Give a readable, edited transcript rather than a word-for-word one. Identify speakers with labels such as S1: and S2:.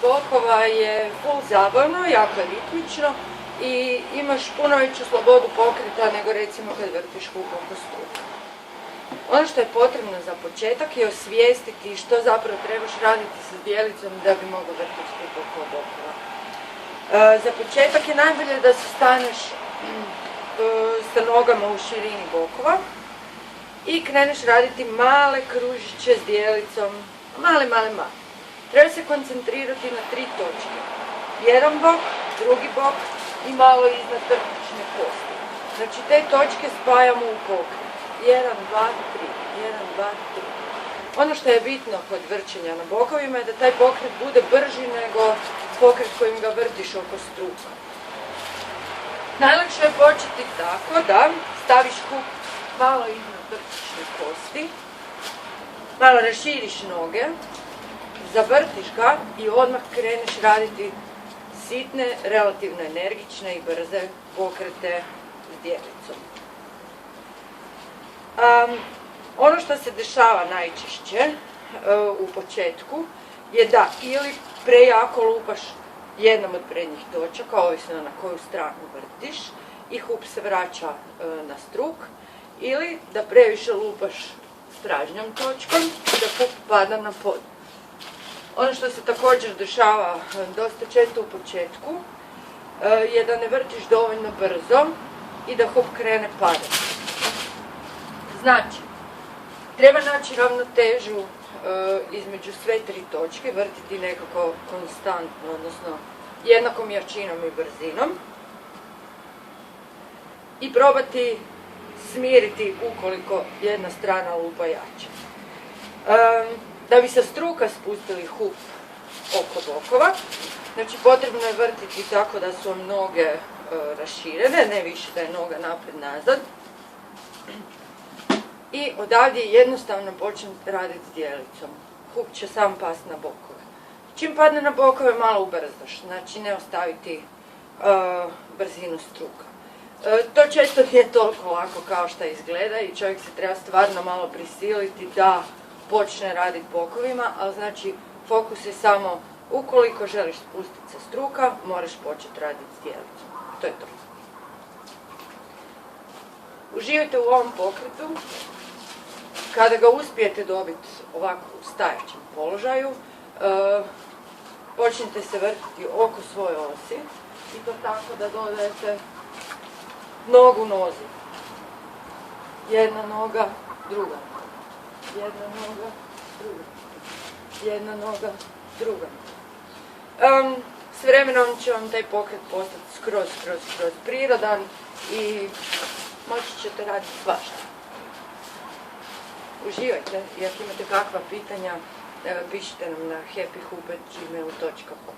S1: bokova je full zabavno, jako je ritmično i imaš puno veću slobodu pokreta nego recimo kad vrtiš huk oko struka. Ono što je potrebno za početak je osvijestiti što zapravo trebaš raditi sa zdjelicom da bi mogao vrtiti huk oko bokova. Za početak je najbolje da se staneš sa nogama u širini bokova i kreneš raditi male kružiće zdjelicom, male. Treba se koncentrirati na 3 točke. Jedan bok, drugi bok i malo iznad trbušne kosti. Znači te točke spajamo u pokret. 1, 2, 3, 1, 2, 3. Ono što je bitno kod vrćenja na bokovima je da taj pokret bude brži nego pokret kojim ga vrtiš oko struka. Najlakše je početi tako da staviš huk malo iznad trbušne kosti, malo raširiš noge, zavrtiš ga i odmah kreneš raditi sitne, relativno energične i brze pokrete zdjelicom. Ono što se dešava najčešće u početku je da ili prejako lupaš jednom od prednjih točaka, ovisno na koju stranu vrtiš, i huk se vraća na struk, ili da previše lupaš stražnjom točkom i da huk pada na pod. Ono što se također dešava dosta često u početku je da ne vrtiš dovoljno brzo i da huk krene padati. Znači, treba naći ravnotežu između sve 3 točke, vrtiti nekako konstantno, odnosno jednakom jačinom i brzinom i probati smiriti ukoliko jedna strana lupa jače. Da bi sa struka spustili huk oko bokova, znači potrebno je vrtiti tako da su vam noge raširene, ne više da je noga napred-nazad. I odavdje jednostavno počnete raditi zdjelicom. Huk će sam pasti na bokove. Čim padne na bokove malo ubrzaš, znači ne ostaviti brzinu struka. To često nije toliko lako kao što izgleda i čovjek se treba stvarno malo prisiliti da počne raditi bokovima, ali znači fokus je samo ukoliko želiš spustiti sa struka, moraš početi raditi zdjelicom. To je to. Uživajte u ovom pokretu. Kada ga uspijete dobiti ovako u stajaćem položaju, počnite se vrtiti oko svoje osi i to tako da dodajete nogu nozi. Jedna noga, druga noga. Jedna noga, druga. Jedna noga, druga. S vremenom će vam taj pokret postati skroz prirodan i moći ćete raditi svašta. Uživajte i ako imate kakva pitanja, pišite nam na happyhoop@gmail.com.